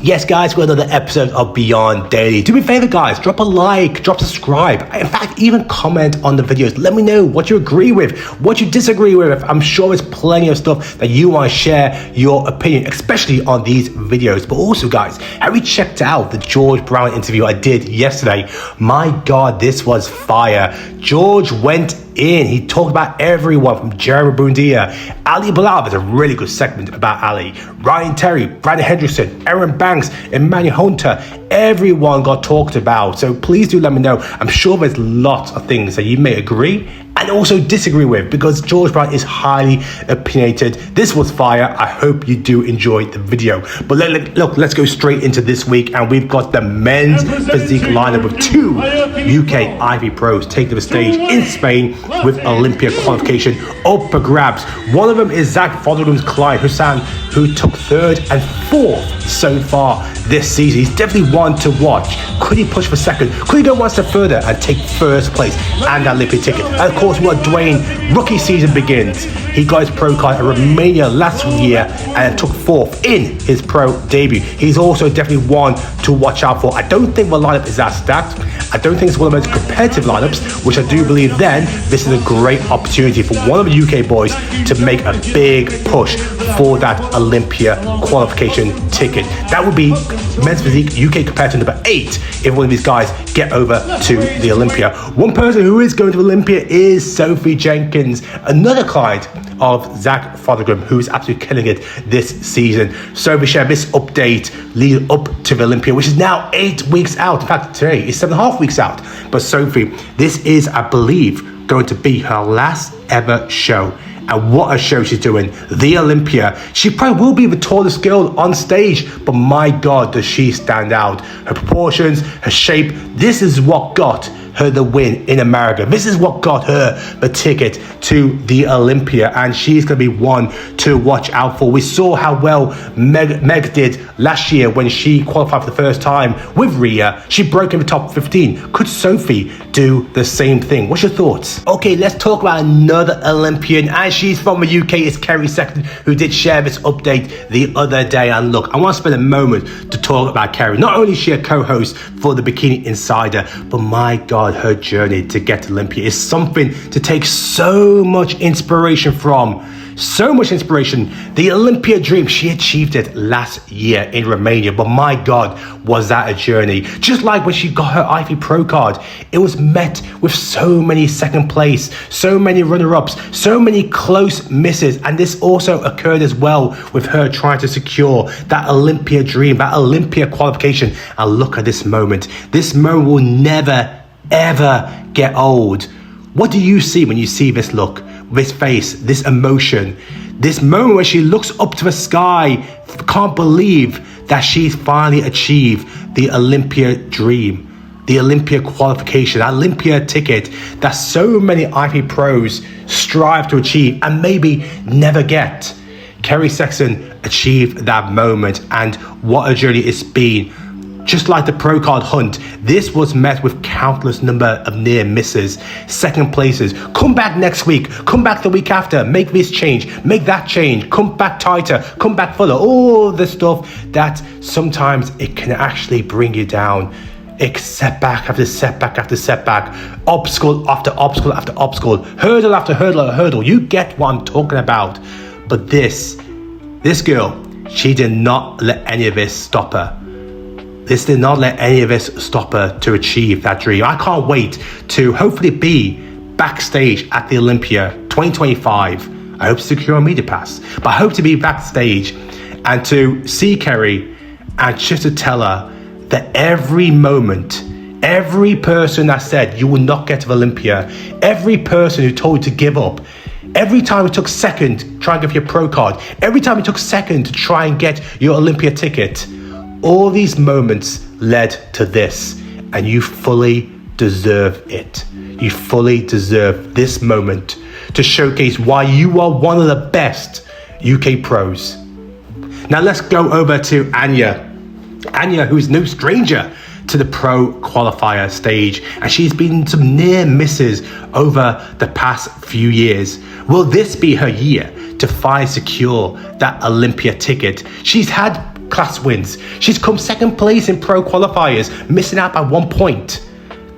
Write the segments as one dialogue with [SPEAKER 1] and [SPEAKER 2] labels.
[SPEAKER 1] Yes, guys, we've got another episode of Beyond Daily. Do me a favor, guys, drop a like, drop subscribe. In fact, even comment on the videos. Let me know what you agree with, what you disagree with. I'm sure there's plenty of stuff that you want to share your opinion, especially on these videos. But also, guys, have you checked out the George Brown interview I did yesterday? My God, this was fire. George went in. He talked about everyone from Jeremy Buendia, Ali Bilal. There's a really good segment about Ali, Ryan Terry, Brandon Hendrickson, Aaron Banks, Emmanuel Hunter. Everyone got talked about. So please do let me know. I'm sure there's lots of things that you may agree and also disagree with, because George Brown is highly opinionated. This was fire. I hope you do enjoy the video. But look, let's go straight into this week, and we've got the men's physique lineup with two UK IFBB pros taking the stage in Spain with Olympia qualification up for grabs. One of them is Zach Fothergim's client, Hussein, who took third and fourth so far this season. He's definitely one to watch. Could he push for second? Could he go one step further and take first place and that Olympia ticket? And of course, we got Dwayne. Rookie season begins. He got his pro card in Romania last year and took fourth in his pro debut. He's also definitely one to watch out for. I don't think the lineup is that stacked. I don't think it's one of the most competitive lineups, which I do believe then this is a great opportunity for one of the UK boys to make a big push for that Olympia qualification ticket. That would be men's physique UK competitor number 8 if one of these guys get over to the Olympia. One person who is going to Olympia is Sophie Jenkins, another client of Zach Fothergim, who's absolutely killing it this season. Sophie shared this update leading up to the Olympia, which is now 8 weeks out. In fact, today is 7.5 weeks out. But Sophie, this is, I believe, going to be her last ever show. And what a show she's doing. The Olympia. She probably will be the tallest girl on stage, but my God, does she stand out. Her proportions, her shape, this is what got her the win in America. This is what got her the ticket to the Olympia, and she's going to be one to watch out for. We saw how well Meg did last year when she qualified for the first time with Rhea. She broke in the top 15. Could Sophie do the same thing? What's your thoughts? Okay, let's talk about another Olympian, and she's from the UK. It's Kerry Sextons, who did share this update the other day. And look, I want to spend a moment to talk about Kerry. Not only is she a co-host for the Bikini Insider, but my God, her journey to get to Olympia is something to take so much inspiration from. So much inspiration. The Olympia dream, she achieved it last year in Romania, but my God, was that a journey. Just like when she got her IFBB Pro card, it was met with so many second place, so many runner-ups, so many close misses, and this also occurred as well with her trying to secure that Olympia dream, that Olympia qualification. And look at this moment. This moment will never, ever get old. What do you see when you see this look? This face, this emotion, this moment where she looks up to the sky, can't believe that she's finally achieved the Olympia dream, the Olympia qualification, that Olympia ticket that so many IFBB pros strive to achieve and maybe never get. Kerry Sextons achieved that moment, and what a journey it's been. Just like the pro card hunt, this was met with countless number of near misses, second places. Come back next week, come back the week after, make this change, make that change, come back tighter, come back fuller. All the stuff that sometimes it can actually bring you down. It's setback after setback after setback, obstacle after obstacle after obstacle, hurdle after hurdle after hurdle. You get what I'm talking about. But this girl, she did not let any of this stop her. This did not let any of this stop her to achieve that dream. I can't wait to hopefully be backstage at the Olympia 2025. I hope to secure a media pass, but I hope to be backstage and to see Kerry and just to tell her that every moment, every person that said you will not get to Olympia, every person who told you to give up, every time you took second to try and get your pro card, every time you took second to try and get your Olympia ticket, all these moments led to this, and you fully deserve it. You fully deserve this moment to showcase why you are one of the best UK pros. Now let's go over to Anya. Anya, who is no stranger to the pro qualifier stage, and she's been some near misses over the past few years. Will this be her year to finally secure that Olympia ticket? She's had class wins. She's come second place in pro qualifiers, missing out by 1 point.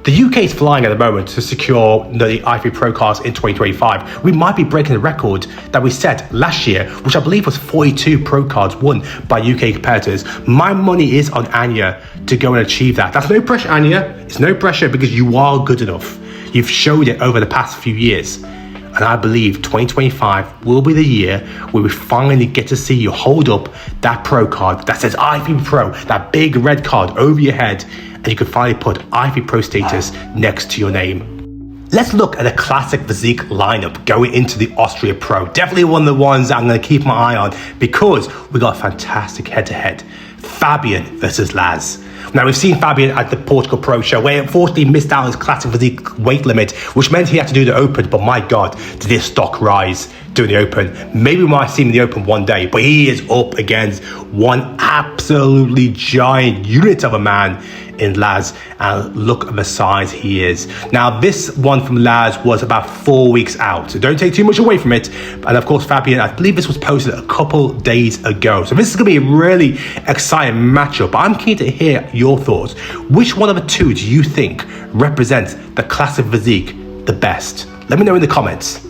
[SPEAKER 1] The UK is flying at the moment to secure the IFBB PRO cards in 2025. We might be breaking the record that we set last year, which I believe was 42 pro cards won by UK competitors. My money is on Anya to go and achieve that. That's no pressure, Anya. It's no pressure because you are good enough. You've showed it over the past few years. And I believe 2025 will be the year where we finally get to see you hold up that pro card that says IFBB PRO, that big red card over your head, and you can finally put IFBB PRO status next to your name. Let's look at a classic physique lineup going into the Austria Pro. Definitely one of the ones that I'm going to keep my eye on because we got a fantastic head-to-head. Fabian versus Laz. Now, we've seen Fabian at the Portugal Pro Show, where he unfortunately missed out on his classic physique weight limit, which meant he had to do the Open, but my God, did his stock rise during the Open. Maybe we might see him in the Open one day, but he is up against one absolutely giant unit of a man in Laz, and look at the size he is. Now, this one from Laz was about 4 weeks out, so don't take too much away from it. And of course, Fabian, I believe this was posted a couple days ago, so this is going to be a really exciting matchup. But I'm keen to hear your thoughts. Which one of the two do you think represents the classic physique the best? Let me know in the comments.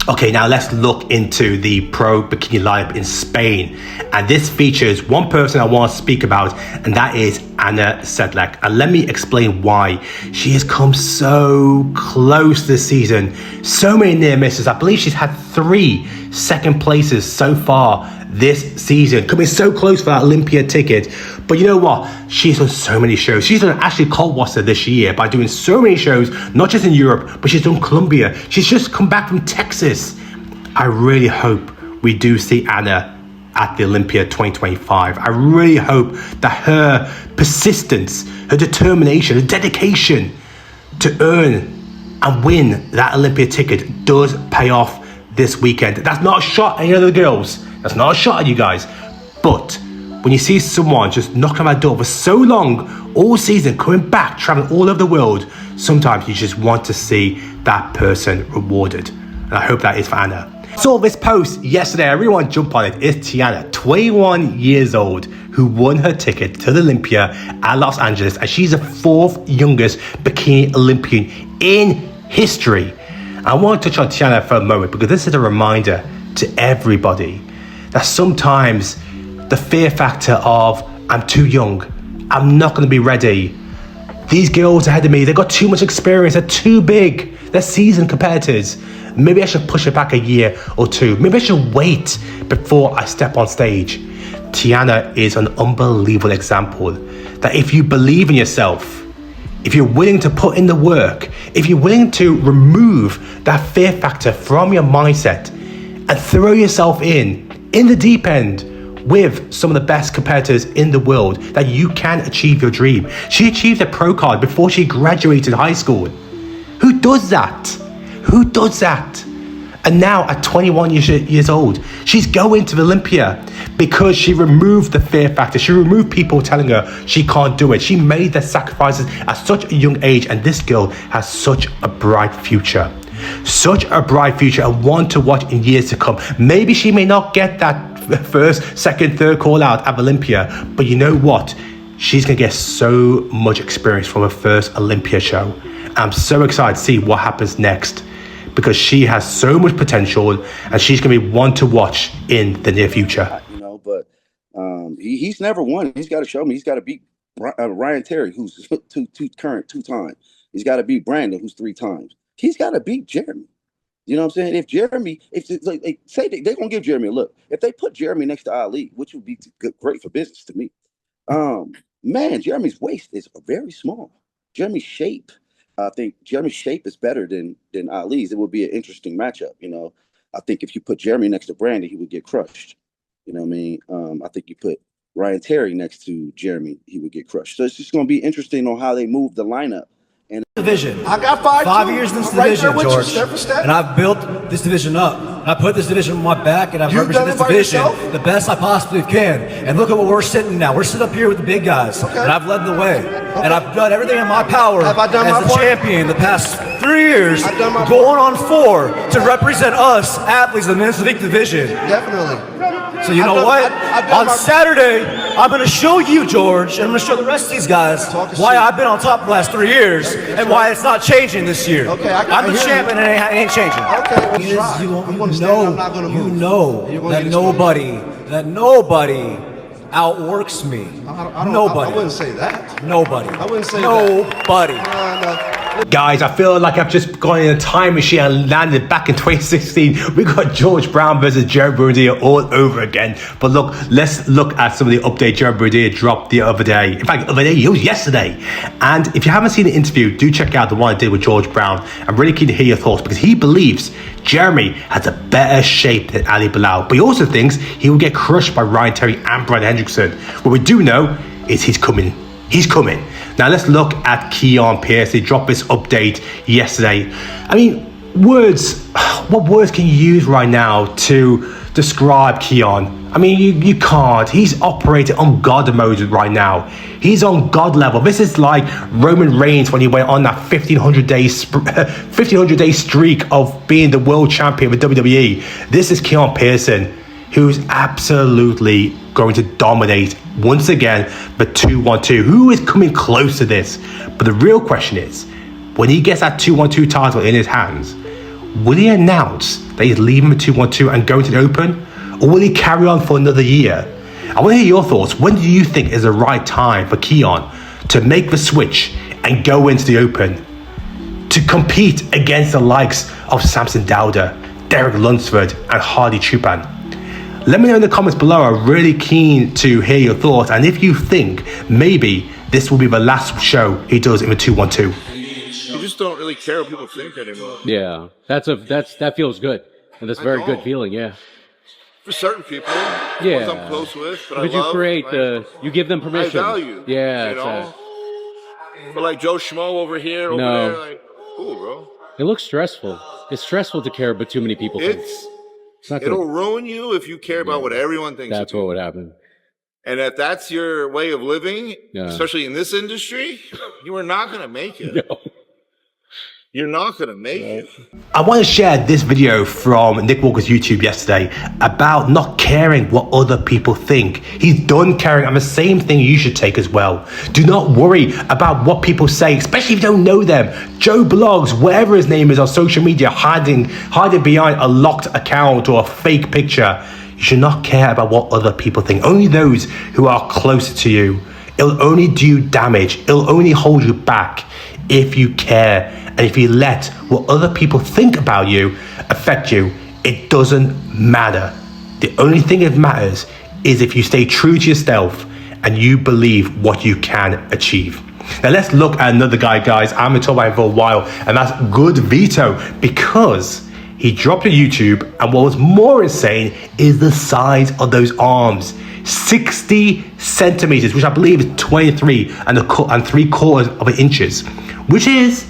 [SPEAKER 1] Okay, now let's look into the pro bikini lineup in Spain. And this features one person I want to speak about, and that is Anya Setlak. And let me explain why. She has come so close this season. So many near misses. I believe she's had 3 second places so far this season, coming so close for that Olympia ticket. But you know what? She's done so many shows. She's done actually cold water this year by doing so many shows, not just in Europe, but she's done Colombia. She's just come back from Texas. I really hope we do see Anna at the Olympia 2025. I really hope that her persistence, her determination, her dedication to earn and win that Olympia ticket does pay off this weekend. That's not a shot at any other girls. That's not a shot at you guys. But when you see someone just knocking on my door for so long, all season, coming back, traveling all over the world, sometimes you just want to see that person rewarded. And I hope that is for Anna. Saw this post yesterday. I really want to jump on it. It's Tianna, 21 years old, who won her ticket to the Olympia at Los Angeles. And she's the 4th youngest Bikini Olympian in history. I want to touch on Tianna for a moment because this is a reminder to everybody that sometimes the fear factor of I'm too young, I'm not going to be ready. These girls ahead of me, they've got too much experience, they're too big, they're seasoned competitors. Maybe I should push it back a year or 2. Maybe I should wait before I step on stage. Tianna is an unbelievable example that if you believe in yourself, if you're willing to put in the work, if you're willing to remove that fear factor from your mindset and throw yourself in the deep end with some of the best competitors in the world, that you can achieve your dream. She achieved a pro card before she graduated high school. Who does that? Who does that? And now at 21 years old, she's going to the Olympia because she removed the fear factor. She removed people telling her she can't do it. She made the sacrifices at such a young age, and this girl has such a bright future. Such a bright future, and one to watch in years to come. Maybe she may not get that first, second, third call out at Olympia, but you know what? She's going to get so much experience from her first Olympia show. I'm so excited to see what happens next because she has so much potential and she's going to be one to watch in the near future.
[SPEAKER 2] You know, but he's never won. He's got to show me. He's got to beat Ryan Terry, who's current 2 times. He's got to beat Brandon, who's 3 times. He's got to beat Jeremy. You know what I'm saying? If Jeremy, like say they're going to give Jeremy a look. If they put Jeremy next to Ali, which would be great for business to me, man, Jeremy's waist is very small. Jeremy's shape, I think Jeremy's shape is better than Ali's. It would be an interesting matchup. You know, I think if you put Jeremy next to Brandon, he would get crushed. You know what I mean? I think you put Ryan Terry next to Jeremy, he would get crushed. So it's just going to be interesting on how they move the lineup. And
[SPEAKER 3] division.
[SPEAKER 2] I got 5
[SPEAKER 3] years in this division, George, and I've built this division up. And I put this division on my back, and I've represented this division the best I possibly can. And look at where we're sitting now. We're sitting up here with the big guys, and I've led the way. And I've done everything in my power as a champion the past 3 years, going on 4 to represent us athletes in the men's physique division.
[SPEAKER 4] Definitely.
[SPEAKER 3] So you know what? On Saturday, I'm going to show you, George, and I'm going to show the rest of these guys why I've been on top the last 3 years and why it's not changing this year.
[SPEAKER 4] Okay,
[SPEAKER 3] I'm the champion and it ain't changing.
[SPEAKER 4] Okay,
[SPEAKER 3] You know that nobody outworks me. Nobody.
[SPEAKER 4] I wouldn't say that.
[SPEAKER 3] Nobody.
[SPEAKER 4] I wouldn't say
[SPEAKER 3] nobody.
[SPEAKER 1] Guys, I feel like I've just gone in a time machine and landed back in 2016. We got George Brown versus Jeremy Buendia all over again. But look, let's look at some of the updates Jeremy Buendia dropped the other day. In fact, the other day, it was yesterday. And if you haven't seen the interview, do check out the one I did with George Brown. I'm really keen to hear your thoughts because he believes Jeremy has a better shape than Ali Bilal. But he also thinks he will get crushed by Ryan Terry and Brad Hendrickson. What we do know is he's coming. He's coming. Now let's look at Keone Pierce. He dropped this update yesterday. I mean, words. What words can you use right now to describe Keone? I mean, you can't. He's operating on God mode right now. He's on God level. This is like Roman Reigns when he went on that 1500 day streak of being the world champion with WWE. This is Keone Pearson, who's absolutely going to dominate once again the 212. Who is coming close to this? But the real question is, when he gets that 212 title in his hands, will he announce that he's leaving the 212 and going to the Open? Or will he carry on for another year? I want to hear your thoughts. When do you think is the right time for Keone to make the switch and go into the Open to compete against the likes of Samson Dowda, Derek Lunsford and Hardy Chupan? Let me know in the comments below. I'm really keen to hear your thoughts and if you think maybe this will be the last show he does in the 212.
[SPEAKER 5] You just don't really care what people think anymore.
[SPEAKER 6] Yeah, that feels good, and that's a very good feeling. Yeah.
[SPEAKER 5] For certain people,
[SPEAKER 6] Yeah.
[SPEAKER 5] ones I'm close with, but
[SPEAKER 6] But
[SPEAKER 5] I
[SPEAKER 6] you
[SPEAKER 5] love,
[SPEAKER 6] create
[SPEAKER 5] like,
[SPEAKER 6] you give them permission.
[SPEAKER 5] I value.
[SPEAKER 6] Yeah.
[SPEAKER 5] you know. But like Joe Schmo over here, over
[SPEAKER 6] No.
[SPEAKER 5] there, like, cool, bro.
[SPEAKER 6] It looks stressful. It's stressful to care, but too many people think. It's not good.
[SPEAKER 5] It'll ruin you if you care about what everyone thinks.
[SPEAKER 6] That's what would happen.
[SPEAKER 5] And if that's your way of living,
[SPEAKER 6] Yeah.
[SPEAKER 5] especially in this industry, you are not going to make it.
[SPEAKER 6] No.
[SPEAKER 5] You're not going to make it.
[SPEAKER 1] I want to share this video from Nick Walker's YouTube yesterday about not caring what other people think. He's done caring, and the same thing you should take as well. Do not worry about what people say, especially if you don't know them. Joe Blogs, whatever his name is on social media, hiding behind a locked account or a fake picture. You should not care about what other people think. Only those who are closer to you. It'll only do you damage. It'll only hold you back if you care. And if you let what other people think about you affect you, it doesn't matter. The only thing that matters is if you stay true to yourself and you believe what you can achieve. Now let's look at another guy, guys. I've been talking about him for a while, and that's Goodvito, because he dropped a YouTube, and what was more insane is the size of those arms. 60 centimeters, which I believe is 23 and 3/4 inches, which is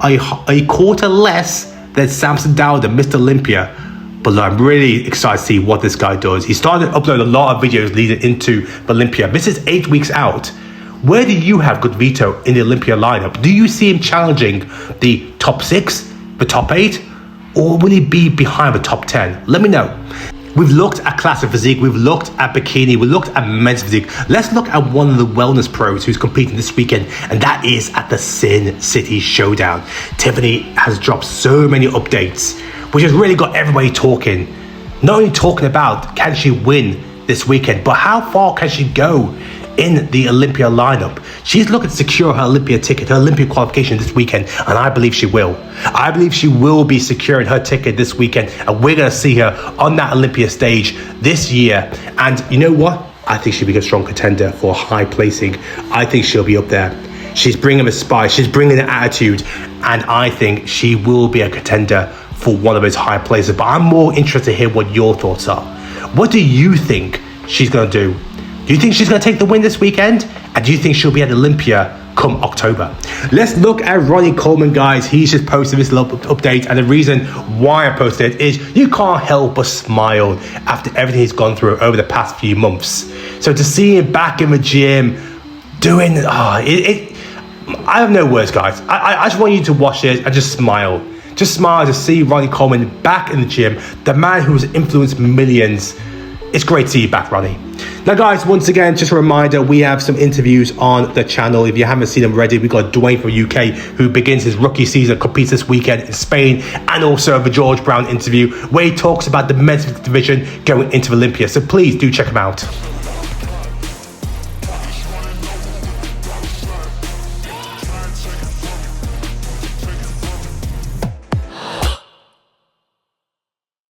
[SPEAKER 1] a quarter less than Samson Dowda, Mr. Olympia. But I'm really excited to see what this guy does. He started to upload a lot of videos leading into Olympia. This is 8 weeks out. Where do you have Goodvito in the Olympia lineup? Do you see him challenging the top 6, the top 8, or will he be behind the top 10? Let me know. We've looked at classic physique, we've looked at bikini, we looked at men's physique. Let's look at one of the wellness pros who's competing this weekend, and that is at the Sin City Showdown. Tefani has dropped so many updates, which has really got everybody talking. Not only talking about can she win this weekend, but how far can she go in the Olympia lineup. She's looking to secure her Olympia ticket, her Olympia qualification this weekend, and I believe she will. I believe she will be securing her ticket this weekend, and we're going to see her on that Olympia stage this year. And you know what? I think she'll be a strong contender for high placing. I think she'll be up there. She's bringing the spice, she's bringing the attitude, and I think she will be a contender for one of those high places. But I'm more interested to hear what your thoughts are. What do you think she's going to do? Do you think she's going to take the win this weekend? And do you think she'll be at Olympia come October? Let's look at Ronnie Coleman, guys. He's just posted this little update, and the reason why I posted it is you can't help but smile after everything he's gone through over the past few months. So to see him back in the gym doing, I have no words, guys. I just want you to watch this and just smile. Just smile to see Ronnie Coleman back in the gym, the man who's influenced millions. It's great to see you back, Ronnie. Now, guys, once again, just a reminder, we have some interviews on the channel. If you haven't seen them already, we've got Dwayne from UK, who begins his rookie season, competes this weekend in Spain, and also the George Brown interview, where he talks about the men's division going into Olympia. So please do check him out.